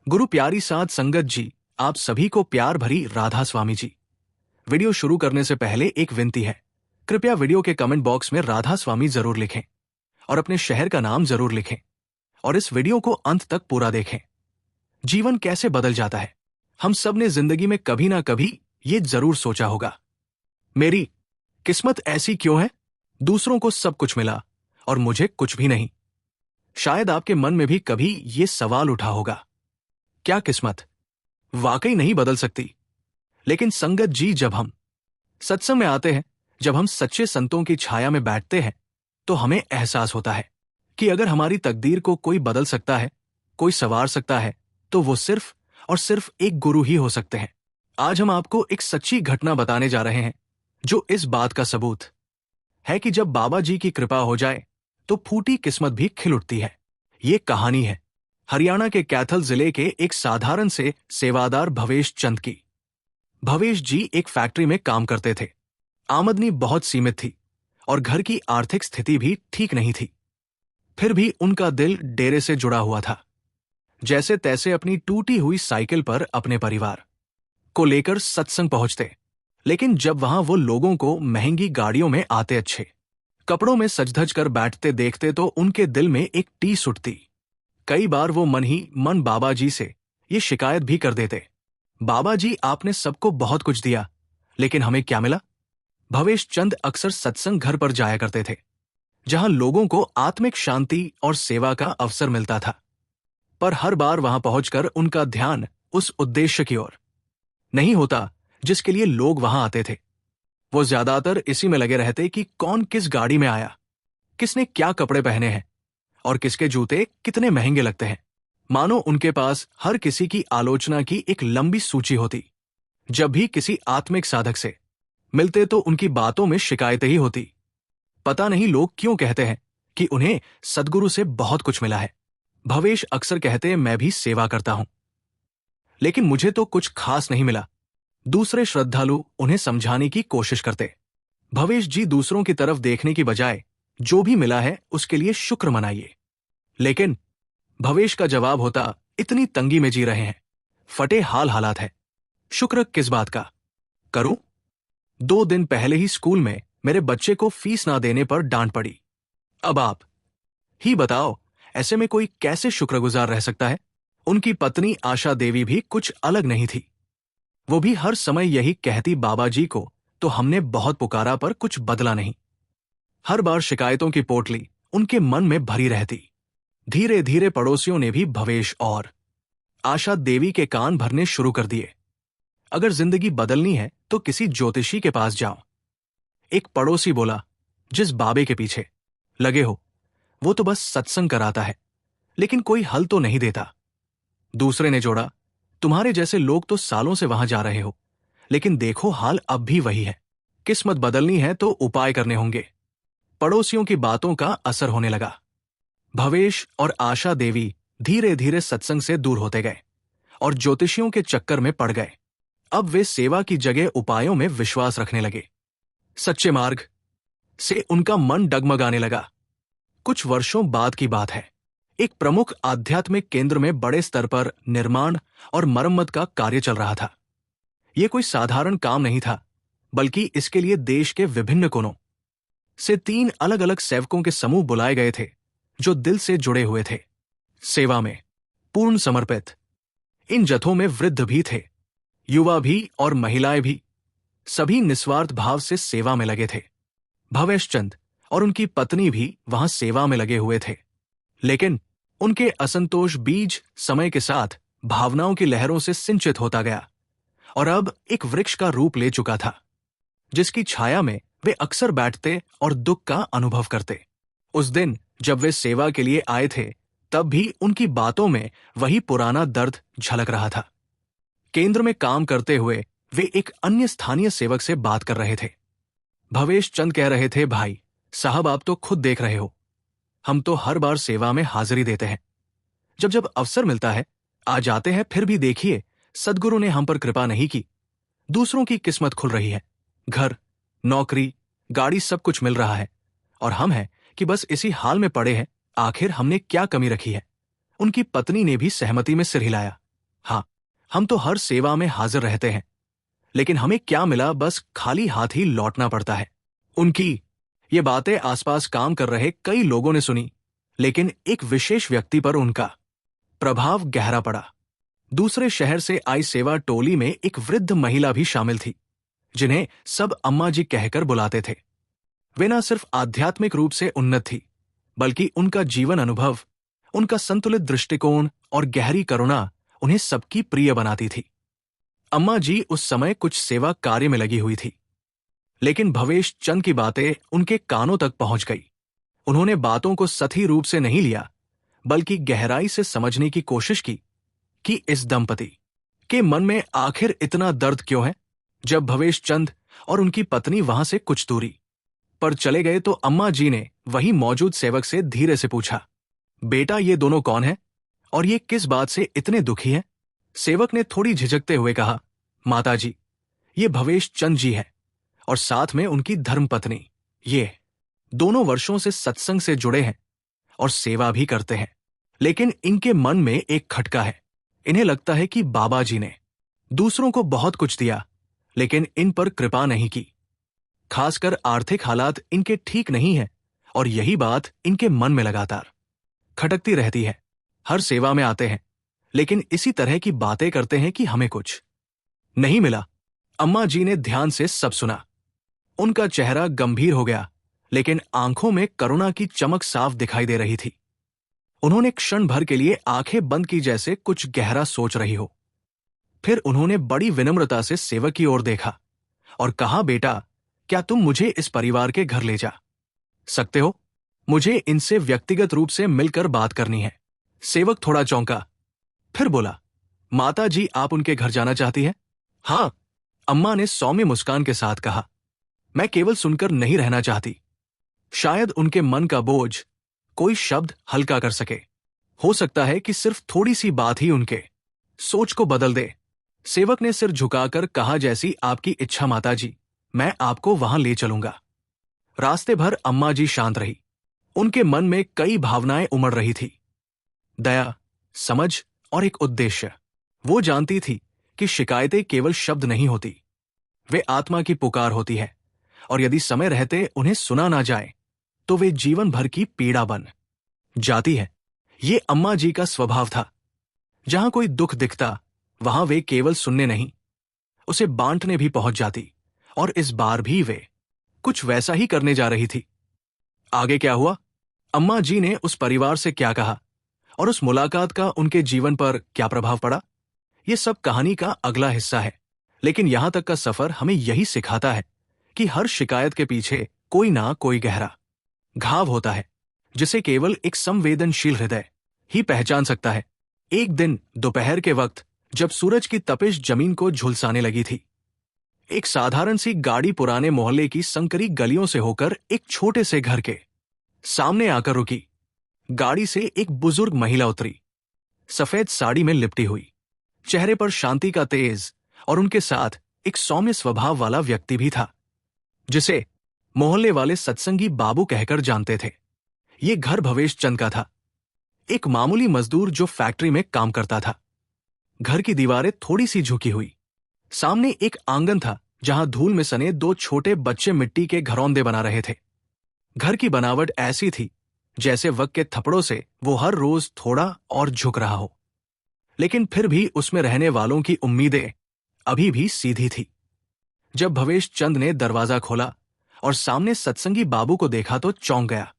गुरु प्यारी साध संगत जी, आप सभी को प्यार भरी राधा स्वामी जी। वीडियो शुरू करने से पहले एक विनती है, कृपया वीडियो के कमेंट बॉक्स में राधा स्वामी जरूर लिखें और अपने शहर का नाम जरूर लिखें और इस वीडियो को अंत तक पूरा देखें। जीवन कैसे बदल जाता है, हम सब ने जिंदगी में कभी ना कभी ये जरूर सोचा होगा, मेरी किस्मत ऐसी क्यों है, दूसरों को सब कुछ मिला और मुझे कुछ भी नहीं। शायद आपके मन में भी कभी ये सवाल उठा होगा, क्या किस्मत वाकई नहीं बदल सकती? लेकिन संगत जी, जब हम सत्संग में आते हैं, जब हम सच्चे संतों की छाया में बैठते हैं, तो हमें एहसास होता है कि अगर हमारी तकदीर को कोई बदल सकता है, कोई संवार सकता है, तो वो सिर्फ और सिर्फ एक गुरु ही हो सकते हैं। आज हम आपको एक सच्ची घटना बताने जा रहे हैं जो इस बात का सबूत है कि जब बाबा जी की कृपा हो जाए तो फूटी किस्मत भी खिल उठती है। ये कहानी है हरियाणा के कैथल जिले के एक साधारण से सेवादार भवेश चंद की। भवेश जी एक फैक्ट्री में काम करते थे। आमदनी बहुत सीमित थी और घर की आर्थिक स्थिति भी ठीक नहीं थी। फिर भी उनका दिल डेरे से जुड़ा हुआ था। जैसे तैसे अपनी टूटी हुई साइकिल पर अपने परिवार को लेकर सत्संग पहुंचते, लेकिन जब वहां वो लोगों को महंगी गाड़ियों में आते, अच्छे कपड़ों में सज-धज कर बैठते देखते तो उनके दिल में एक टीस उठती। कई बार वो मन ही मन बाबा जी से ये शिकायत भी कर देते, बाबा जी, आपने सबको बहुत कुछ दिया, लेकिन हमें क्या मिला? भवेश चंद अक्सर सत्संग घर पर जाया करते थे, जहां लोगों को आत्मिक शांति और सेवा का अवसर मिलता था। पर हर बार वहां पहुंचकर उनका ध्यान उस उद्देश्य की ओर नहीं होता जिसके लिए लोग वहां आते थे। वो ज्यादातर इसी में लगे रहते कि कौन किस गाड़ी में आया, किसने क्या कपड़े पहने हैं और किसके जूते कितने महंगे लगते हैं। मानो उनके पास हर किसी की आलोचना की एक लंबी सूची होती। जब भी किसी आत्मिक साधक से मिलते तो उनकी बातों में शिकायतें ही होती। पता नहीं लोग क्यों कहते हैं कि उन्हें सद्गुरु से बहुत कुछ मिला है। भवेश अक्सर कहते, मैं भी सेवा करता हूं, लेकिन मुझे तो कुछ खास नहीं मिला। दूसरे श्रद्धालु उन्हें समझाने की कोशिश करते, भवेश जी, दूसरों की तरफ देखने की बजाय जो भी मिला है उसके लिए शुक्र मनाइए। लेकिन भवेश का जवाब होता, इतनी तंगी में जी रहे हैं, फटे हालात है, शुक्र किस बात का करूं? 2 दिन पहले ही स्कूल में मेरे बच्चे को फीस ना देने पर डांट पड़ी। अब आप ही बताओ, ऐसे में कोई कैसे शुक्रगुजार रह सकता है? उनकी पत्नी आशा देवी भी कुछ अलग नहीं थी। वो भी हर समय यही कहती, बाबा जी को तो हमने बहुत पुकारा पर कुछ बदला नहीं। हर बार शिकायतों की पोटली उनके मन में भरी रहती। धीरे धीरे पड़ोसियों ने भी भवेश और आशा देवी के कान भरने शुरू कर दिए। अगर जिंदगी बदलनी है तो किसी ज्योतिषी के पास जाओ। एक पड़ोसी बोला, जिस बाबे के पीछे लगे हो वो तो बस सत्संग कराता है, लेकिन कोई हल तो नहीं देता। दूसरे ने जोड़ा, तुम्हारे जैसे लोग तो सालों से वहां जा रहे हो, लेकिन देखो हाल अब भी वही है। किस्मत बदलनी है तो उपाय करने होंगे। पड़ोसियों की बातों का असर होने लगा। भवेश और आशा देवी धीरे धीरे सत्संग से दूर होते गए और ज्योतिषियों के चक्कर में पड़ गए। अब वे सेवा की जगह उपायों में विश्वास रखने लगे। सच्चे मार्ग से उनका मन डगमगाने लगा। कुछ वर्षों बाद की बात है। एक प्रमुख आध्यात्मिक केंद्र में बड़े स्तर पर निर्माण और मरम्मत का कार्य चल रहा था। यह कोई साधारण काम नहीं था, बल्कि इसके लिए देश के विभिन्न कोनों से 3 अलग अलग सेवकों के समूह बुलाए गए थे, जो दिल से जुड़े हुए थे, सेवा में पूर्ण समर्पित। इन जथों में वृद्ध भी थे, युवा भी और महिलाएं भी, सभी निस्वार्थ भाव से सेवा में लगे थे। भवेश चंद और उनकी पत्नी भी वहां सेवा में लगे हुए थे, लेकिन उनके असंतोष बीज समय के साथ भावनाओं की लहरों से सिंचित होता गया और अब एक वृक्ष का रूप ले चुका था, जिसकी छाया में वे अक्सर बैठते और दुख का अनुभव करते। उस दिन जब वे सेवा के लिए आए थे, तब भी उनकी बातों में वही पुराना दर्द झलक रहा था। केंद्र में काम करते हुए वे एक अन्य स्थानीय सेवक से बात कर रहे थे। भवेश चंद कह रहे थे, भाई साहब, आप तो खुद देख रहे हो, हम तो हर बार सेवा में हाजिरी देते हैं, जब जब अवसर मिलता है आ जाते हैं, फिर भी देखिए सद्गुरु ने हम पर कृपा नहीं की। दूसरों की किस्मत खुल रही है, घर, नौकरी, गाड़ी, सब कुछ मिल रहा है, और हम हैं कि बस इसी हाल में पड़े हैं। आखिर हमने क्या कमी रखी है? उनकी पत्नी ने भी सहमति में सिर हिलाया। हाँ, हम तो हर सेवा में हाजिर रहते हैं, लेकिन हमें क्या मिला, बस खाली हाथ ही लौटना पड़ता है। उनकी ये बातें आसपास काम कर रहे कई लोगों ने सुनी, लेकिन एक विशेष व्यक्ति पर उनका प्रभाव गहरा पड़ा। दूसरे शहर से आई सेवा टोली में एक वृद्ध महिला भी शामिल थी, जिन्हें सब अम्मा जी कहकर बुलाते थे। वे न सिर्फ आध्यात्मिक रूप से उन्नत थी, बल्कि उनका जीवन अनुभव, उनका संतुलित दृष्टिकोण और गहरी करुणा उन्हें सबकी प्रिय बनाती थी। अम्मा जी उस समय कुछ सेवा कार्य में लगी हुई थी, लेकिन भवेश चंद की बातें उनके कानों तक पहुंच गई। उन्होंने बातों को सही रूप से नहीं लिया, बल्कि गहराई से समझने की कोशिश की कि इस दंपति के मन में आखिर इतना दर्द क्यों है। जब भवेश चंद और उनकी पत्नी वहां से कुछ दूरी पर चले गए तो अम्मा जी ने वहीं मौजूद सेवक से धीरे से पूछा, बेटा ये दोनों कौन है और ये किस बात से इतने दुखी हैं? सेवक ने थोड़ी झिझकते हुए कहा, माता जी, ये भवेश चंद जी है और साथ में उनकी धर्मपत्नी। ये दोनों वर्षों से सत्संग से जुड़े हैं और सेवा भी करते हैं, लेकिन इनके मन में एक खटका है। इन्हें लगता है कि बाबा जी ने दूसरों को बहुत कुछ दिया, लेकिन इन पर कृपा नहीं की। खासकर आर्थिक हालात इनके ठीक नहीं है और यही बात इनके मन में लगातार खटकती रहती है। हर सेवा में आते हैं, लेकिन इसी तरह की बातें करते हैं कि हमें कुछ नहीं मिला। अम्मा जी ने ध्यान से सब सुना। उनका चेहरा गंभीर हो गया, लेकिन आंखों में करुणा की चमक साफ दिखाई दे रही थी। उन्होंने क्षण भर के लिए आंखें बंद की, जैसे कुछ गहरा सोच रही हो। फिर उन्होंने बड़ी विनम्रता से सेवक की ओर देखा और कहा, बेटा, क्या तुम मुझे इस परिवार के घर ले जा सकते हो? मुझे इनसे व्यक्तिगत रूप से मिलकर बात करनी है। सेवक थोड़ा चौंका, फिर बोला, माता जी, आप उनके घर जाना चाहती हैं? हाँ, अम्मा ने सौम्य मुस्कान के साथ कहा, मैं केवल सुनकर नहीं रहना चाहती। शायद उनके मन का बोझ कोई शब्द हल्का कर सके। हो सकता है कि सिर्फ थोड़ी सी बात ही उनके सोच को बदल दे। सेवक ने सिर झुकाकर कहा, जैसी आपकी इच्छा माता जी, मैं आपको वहां ले चलूंगा। रास्ते भर अम्मा जी शांत रही। उनके मन में कई भावनाएं उमड़ रही थी, दया, समझ और एक उद्देश्य। वो जानती थी कि शिकायतें केवल शब्द नहीं होती, वे आत्मा की पुकार होती है, और यदि समय रहते उन्हें सुना ना जाए तो वे जीवन भर की पीड़ा बन जाती है। ये अम्मा जी का स्वभाव था। जहां कोई दुख दिखता, वहां वे केवल सुनने नहीं, उसे बांटने भी पहुंच जाती, और इस बार भी वे कुछ वैसा ही करने जा रही थी। आगे क्या हुआ? अम्मा जी ने उस परिवार से क्या कहा और उस मुलाकात का उनके जीवन पर क्या प्रभाव पड़ा, ये सब कहानी का अगला हिस्सा है। लेकिन यहां तक का सफर हमें यही सिखाता है कि हर शिकायत के पीछे कोई ना कोई गहरा घाव होता है, जिसे केवल एक संवेदनशील हृदय ही पहचान सकता है। एक दिन दोपहर के वक्त, जब सूरज की तपिश जमीन को झुलसाने लगी थी, एक साधारण सी गाड़ी पुराने मोहल्ले की संकरी गलियों से होकर एक छोटे से घर के सामने आकर रुकी। गाड़ी से एक बुजुर्ग महिला उतरी, सफेद साड़ी में लिपटी हुई, चेहरे पर शांति का तेज, और उनके साथ एक सौम्य स्वभाव वाला व्यक्ति भी था, जिसे मोहल्ले वाले सत्संगी बाबू कहकर जानते थे। ये घर भवेश चंद का था, एक मामूली मजदूर जो फैक्ट्री में काम करता था। घर की दीवारें थोड़ी सी झुकी हुई, सामने एक आंगन था जहां धूल में सने दो छोटे बच्चे मिट्टी के घरौंदे बना रहे थे। घर की बनावट ऐसी थी जैसे वक्त के थप्पड़ों से वो हर रोज थोड़ा और झुक रहा हो, लेकिन फिर भी उसमें रहने वालों की उम्मीदें अभी भी सीधी थी। जब भवेश चंद ने दरवाजा खोला और सामने सत्संगी बाबू को देखा तो चौंक गया।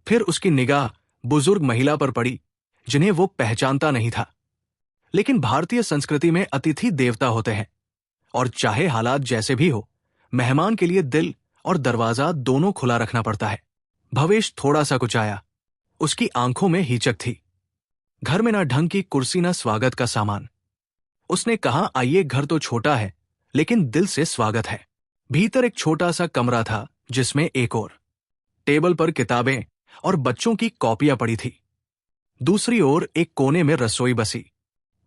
फिर उसकी निगाह बुजुर्ग महिला पर पड़ी, जिन्हें वो पहचानता नहीं था। लेकिन भारतीय संस्कृति में अतिथि देवता होते हैं, और चाहे हालात जैसे भी हो, मेहमान के लिए दिल और दरवाजा दोनों खुला रखना पड़ता है। भवेश थोड़ा सा कुचाया, उसकी आंखों में हिचक थी। घर में ना ढंग की कुर्सी, ना स्वागत का सामान। उसने कहा, आइए, घर तो छोटा है, लेकिन दिल से स्वागत है। भीतर एक छोटा सा कमरा था, जिसमें एक और टेबल पर किताबें और बच्चों की कॉपियां पड़ी थी। दूसरी ओर एक कोने में रसोई बसी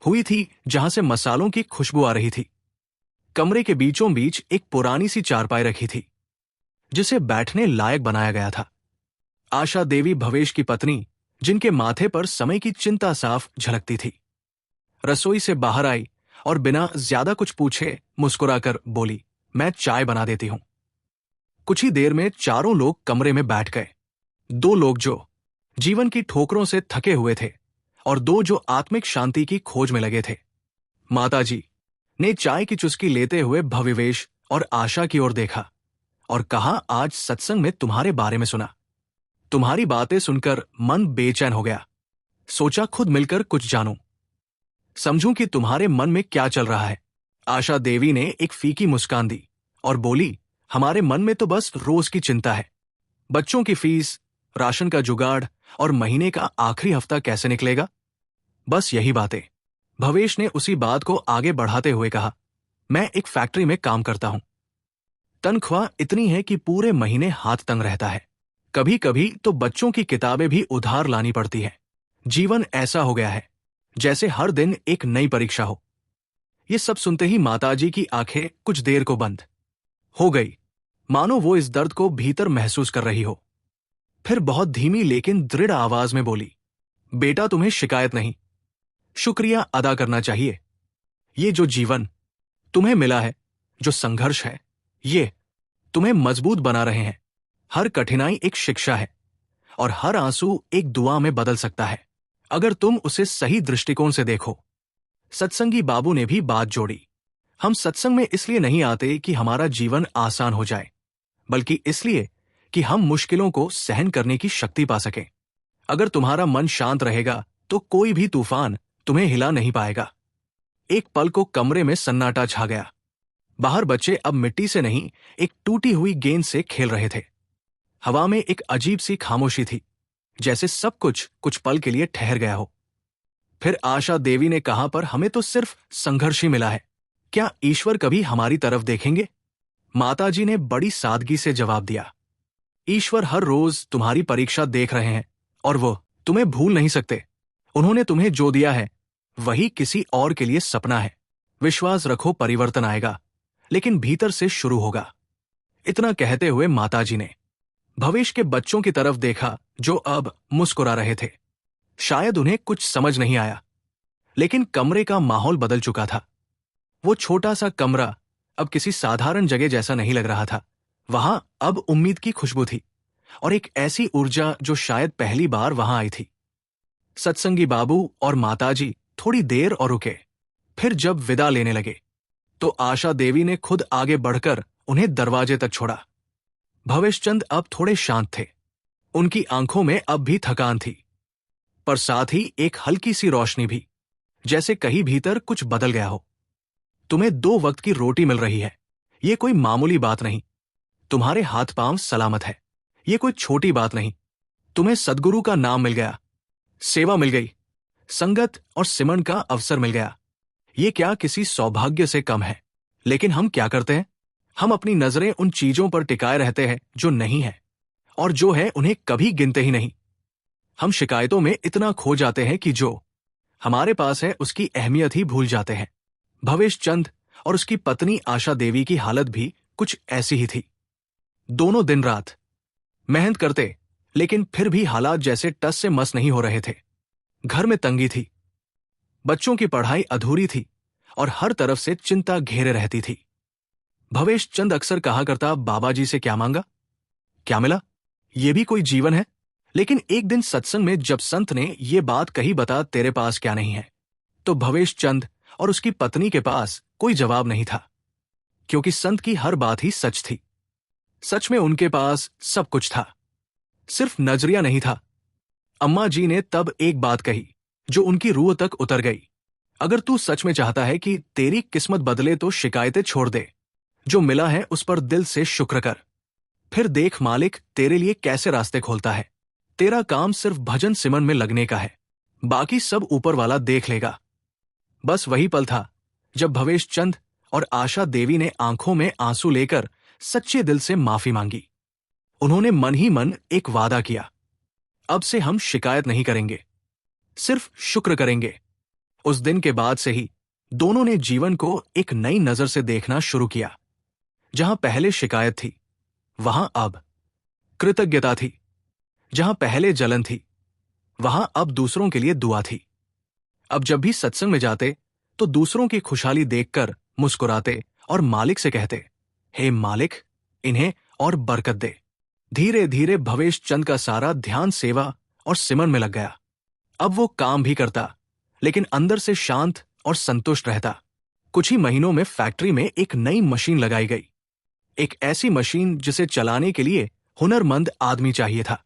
हुई थी, जहां से मसालों की खुशबू आ रही थी। कमरे के बीचों बीच एक पुरानी सी चारपाई रखी थी, जिसे बैठने लायक बनाया गया था। आशा देवी भवेश की पत्नी, जिनके माथे पर समय की चिंता साफ झलकती थी, रसोई से बाहर आई और बिना ज्यादा कुछ पूछे मुस्कुराकर बोली, मैं चाय बना देती हूं। कुछ ही देर में चारों लोग कमरे में बैठ गए। दो लोग जो जीवन की ठोकरों से थके हुए थे और दो जो आत्मिक शांति की खोज में लगे थे। माताजी ने चाय की चुस्की लेते हुए भविवेश और आशा की ओर देखा और कहा, आज सत्संग में तुम्हारे बारे में सुना। तुम्हारी बातें सुनकर मन बेचैन हो गया। सोचा खुद मिलकर कुछ जानूं, समझूं कि तुम्हारे मन में क्या चल रहा है। आशा देवी ने एक फीकी मुस्कान दी और बोली, हमारे मन में तो बस रोज की चिंता है। बच्चों की फीस, राशन का जुगाड़ और महीने का आखिरी हफ्ता कैसे निकलेगा, बस यही बातें। भवेश ने उसी बात को आगे बढ़ाते हुए कहा, मैं एक फैक्ट्री में काम करता हूं। तनख्वाह इतनी है कि पूरे महीने हाथ तंग रहता है। कभी कभी तो बच्चों की किताबें भी उधार लानी पड़ती है। जीवन ऐसा हो गया है जैसे हर दिन एक नई परीक्षा हो। ये सब सुनते ही माताजी की आंखें कुछ देर को बंद हो गई, मानो वो इस दर्द को भीतर महसूस कर रही हो। फिर बहुत धीमी लेकिन दृढ़ आवाज में बोली, बेटा तुम्हें शिकायत नहीं, शुक्रिया अदा करना चाहिए। ये जो जीवन तुम्हें मिला है, जो संघर्ष है, ये तुम्हें मजबूत बना रहे हैं। हर कठिनाई एक शिक्षा है और हर आंसू एक दुआ में बदल सकता है, अगर तुम उसे सही दृष्टिकोण से देखो। सत्संगी बाबू ने भी बात जोड़ी, हम सत्संग में इसलिए नहीं आते कि हमारा जीवन आसान हो जाए, बल्कि इसलिए कि हम मुश्किलों को सहन करने की शक्ति पा सकें। अगर तुम्हारा मन शांत रहेगा तो कोई भी तूफान तुम्हें हिला नहीं पाएगा। एक पल को कमरे में सन्नाटा छा गया। बाहर बच्चे अब मिट्टी से नहीं, एक टूटी हुई गेंद से खेल रहे थे। हवा में एक अजीब सी खामोशी थी, जैसे सब कुछ पल के लिए ठहर गया हो। फिर आशा देवी ने कहा, पर हमें तो सिर्फ संघर्ष ही मिला है, क्या ईश्वर कभी हमारी तरफ देखेंगे? माताजी ने बड़ी सादगी से जवाब दिया, ईश्वर हर रोज तुम्हारी परीक्षा देख रहे हैं और वो तुम्हें भूल नहीं सकते। उन्होंने तुम्हें जो दिया है वही किसी और के लिए सपना है। विश्वास रखो, परिवर्तन आएगा, लेकिन भीतर से शुरू होगा। इतना कहते हुए माताजी ने भवेश के बच्चों की तरफ देखा जो अब मुस्कुरा रहे थे। शायद उन्हें कुछ समझ नहीं आया, लेकिन कमरे का माहौल बदल चुका था। वो छोटा सा कमरा अब किसी साधारण जगह जैसा नहीं लग रहा था। वहां अब उम्मीद की खुशबू थी और एक ऐसी ऊर्जा जो शायद पहली बार वहां आई थी। सत्संगी बाबू और माताजी थोड़ी देर और रुके। फिर जब विदा लेने लगे तो आशा देवी ने खुद आगे बढ़कर उन्हें दरवाजे तक छोड़ा। भवेश चंद अब थोड़े शांत थे। उनकी आंखों में अब भी थकान थी, पर साथ ही एक हल्की सी रोशनी भी, जैसे कहीं भीतर कुछ बदल गया हो। तुम्हें 2 वक्त की रोटी मिल रही है, ये कोई मामूली बात नहीं। तुम्हारे हाथ पांव सलामत है, ये कोई छोटी बात नहीं। तुम्हें सद्गुरु का नाम मिल गया, सेवा मिल गई, संगत और सिमरन का अवसर मिल गया। ये क्या किसी सौभाग्य से कम है? लेकिन हम क्या करते हैं? हम अपनी नजरें उन चीजों पर टिकाए रहते हैं जो नहीं है, और जो है उन्हें कभी गिनते ही नहीं। हम शिकायतों में इतना खो जाते हैं कि जो हमारे पास है उसकी अहमियत ही भूल जाते हैं। भवेश चंद और उसकी पत्नी आशा देवी की हालत भी कुछ ऐसी ही थी। दोनों दिन रात मेहनत करते, लेकिन फिर भी हालात जैसे टस से मस नहीं हो रहे थे। घर में तंगी थी, बच्चों की पढ़ाई अधूरी थी और हर तरफ से चिंता घेरे रहती थी। भवेश चंद अक्सर कहा करता, बाबा जी से क्या मांगा, क्या मिला, ये भी कोई जीवन है? लेकिन एक दिन सत्संग में जब संत ने ये बात कही, बता तेरे पास क्या नहीं है, तो भवेश चंद और उसकी पत्नी के पास कोई जवाब नहीं था, क्योंकि संत की हर बात ही सच थी। सच में उनके पास सब कुछ था, सिर्फ नजरिया नहीं था। अम्मा जी ने तब एक बात कही जो उनकी रूह तक उतर गई, अगर तू सच में चाहता है कि तेरी किस्मत बदले तो शिकायतें छोड़ दे, जो मिला है उस पर दिल से शुक्र कर। फिर देख मालिक तेरे लिए कैसे रास्ते खोलता है। तेरा काम सिर्फ भजन सिमरन में लगने का है, बाकी सब ऊपर वाला देख लेगा। बस वही पल था जब भवेश चंद और आशा देवी ने आंखों में आंसू लेकर सच्चे दिल से माफी मांगी। उन्होंने मन ही मन एक वादा किया, अब से हम शिकायत नहीं करेंगे, सिर्फ शुक्र करेंगे। उस दिन के बाद से ही दोनों ने जीवन को एक नई नजर से देखना शुरू किया। जहां पहले शिकायत थी, वहां अब कृतज्ञता थी। जहां पहले जलन थी, वहां अब दूसरों के लिए दुआ थी। अब जब भी सत्संग में जाते तो दूसरों की खुशहाली देखकर मुस्कुराते और मालिक से कहते, हे मालिक, इन्हें और बरकत दे। धीरे धीरे भवेश चंद का सारा ध्यान सेवा और सिमरन में लग गया। अब वो काम भी करता, लेकिन अंदर से शांत और संतुष्ट रहता। कुछ ही महीनों में फैक्ट्री में एक नई मशीन लगाई गई, एक ऐसी मशीन जिसे चलाने के लिए हुनरमंद आदमी चाहिए था।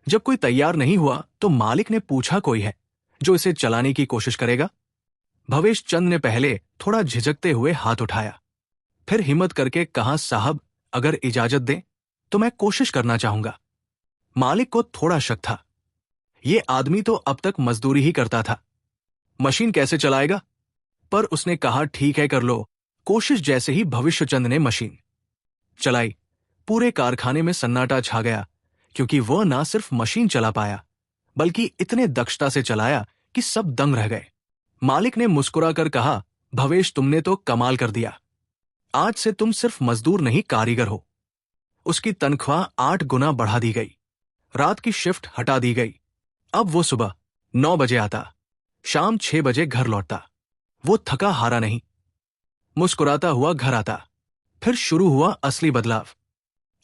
जब कोई तैयार नहीं हुआ तो मालिक ने पूछा, कोई है जो इसे चलाने की कोशिश करेगा? भवेश चंद ने पहले थोड़ा झिझकते हुए हाथ उठाया, फिर हिम्मत करके कहा, साहब, अगर इजाजत दें तो मैं कोशिश करना चाहूंगा। मालिक को थोड़ा शक था, ये आदमी तो अब तक मजदूरी ही करता था, मशीन कैसे चलाएगा? पर उसने कहा, ठीक है, कर लो कोशिश। जैसे ही भविष्यचंद ने मशीन चलाई, पूरे कारखाने में सन्नाटा छा गया, क्योंकि वह ना सिर्फ मशीन चला पाया बल्कि इतने दक्षता से चलाया कि सब दंग रह गए। मालिक ने मुस्कुराकर कहा, भवेश, तुमने तो कमाल कर दिया। आज से तुम सिर्फ मजदूर नहीं, कारीगर हो। उसकी तनख्वाह 8 गुना बढ़ा दी गई, रात की शिफ्ट हटा दी गई। अब वो सुबह 9 बजे आता, शाम 6 बजे घर लौटता। वो थका हारा नहीं, मुस्कुराता हुआ घर आता। फिर शुरू हुआ असली बदलाव।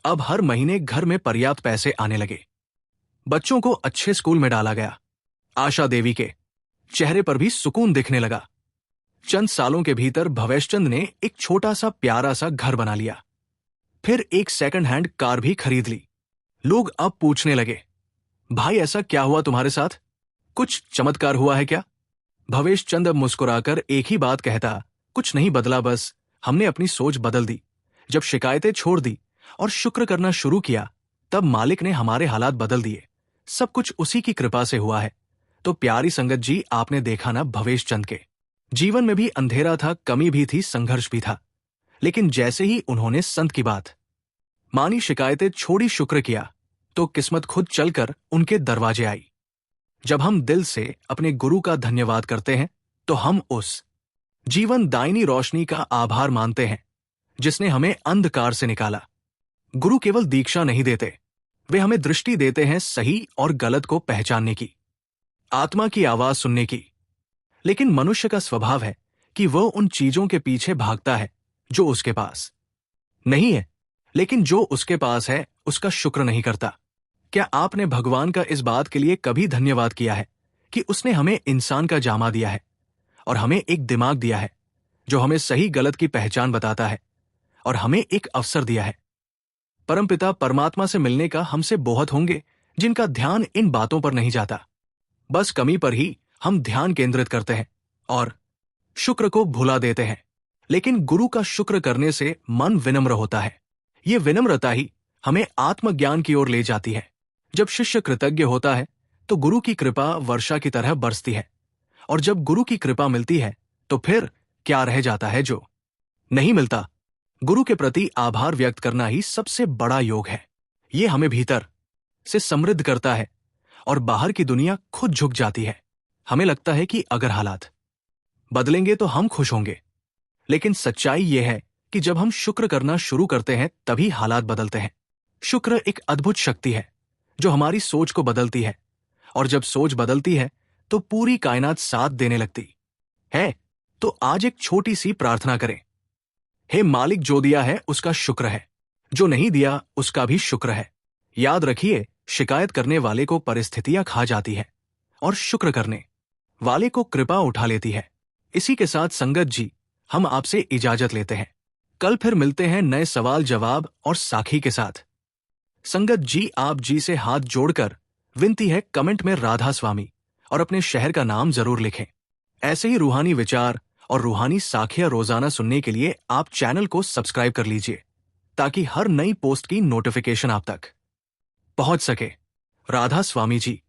अब हर महीने घर में पर्याप्त पैसे आने लगे, बच्चों को अच्छे स्कूल में डाला गया। आशा देवी के चेहरे पर भी सुकून दिखने लगा। चंद सालों के भीतर भवेशचंद ने एक छोटा सा प्यारा सा घर बना लिया, फिर एक सेकंड हैंड कार भी खरीद ली। लोग अब पूछने लगे, भाई, ऐसा क्या हुआ तुम्हारे साथ? कुछ चमत्कार हुआ है क्या? भवेशचंद अब मुस्कुराकर एक ही बात कहता, कुछ नहीं बदला, बस हमने अपनी सोच बदल दी। जब शिकायतें छोड़ दी और शुक्र करना शुरू किया, तब मालिक ने हमारे हालात बदल दिए। सब कुछ उसी की कृपा से हुआ है। तो प्यारी संगत जी, आपने देखा ना, भवेशचंद के जीवन में भी अंधेरा था, कमी भी थी, संघर्ष भी था, लेकिन जैसे ही उन्होंने संत की बात मानी, शिकायतें छोड़ी, शुक्र किया, तो किस्मत खुद चलकर उनके दरवाजे आई। जब हम दिल से अपने गुरु का धन्यवाद करते हैं तो हम उस जीवन दायिनी रोशनी का आभार मानते हैं जिसने हमें अंधकार से निकाला। गुरु केवल दीक्षा नहीं देते, वे हमें दृष्टि देते हैं सही और गलत को पहचानने की, आत्मा की आवाज सुनने की। लेकिन मनुष्य का स्वभाव है कि वह उन चीजों के पीछे भागता है जो उसके पास नहीं है, लेकिन जो उसके पास है उसका शुक्र नहीं करता। क्या आपने भगवान का इस बात के लिए कभी धन्यवाद किया है कि उसने हमें इंसान का जामा दिया है और हमें एक दिमाग दिया है जो हमें सही गलत की पहचान बताता है, और हमें एक अवसर दिया है? परमपिता परमात्मा से मिलने का हमसे बहुत होंगे जिनका ध्यान इन बातों पर नहीं जाता। बस कमी पर ही हम ध्यान केंद्रित करते हैं और शुक्र को भुला देते हैं। लेकिन गुरु का शुक्र करने से मन विनम्र होता है। ये विनम्रता ही हमें आत्मज्ञान की ओर ले जाती है। जब शिष्य कृतज्ञ होता है तो गुरु की कृपा वर्षा की तरह बरसती है, और जब गुरु की कृपा मिलती है तो फिर क्या रह जाता है जो नहीं मिलता? गुरु के प्रति आभार व्यक्त करना ही सबसे बड़ा योग है। ये हमें भीतर से समृद्ध करता है और बाहर की दुनिया खुद झुक जाती है। हमें लगता है कि अगर हालात बदलेंगे तो हम खुश होंगे, लेकिन सच्चाई यह है कि जब हम शुक्र करना शुरू करते हैं तभी हालात बदलते हैं। शुक्र एक अद्भुत शक्ति है जो हमारी सोच को बदलती है, और जब सोच बदलती है तो पूरी कायनात साथ देने लगती है। तो आज एक छोटी सी प्रार्थना करें। हे मालिक, जो दिया है उसका शुक्र है, जो नहीं दिया उसका भी शुक्र है। याद रखिए, शिकायत करने वाले को परिस्थितियां खा जाती है और शुक्र करने वाले को कृपा उठा लेती है। इसी के साथ संगत जी, हम आपसे इजाजत लेते हैं। कल फिर मिलते हैं नए सवाल जवाब और साखी के साथ। संगत जी, आप जी से हाथ जोड़कर विनती है, कमेंट में राधा स्वामी और अपने शहर का नाम जरूर लिखें। ऐसे ही रूहानी विचार और रूहानी साखियां रोजाना सुनने के लिए आप चैनल को सब्सक्राइब कर लीजिए, ताकि हर नई पोस्ट की नोटिफिकेशन आप तक पहुंच सके। राधा स्वामी जी।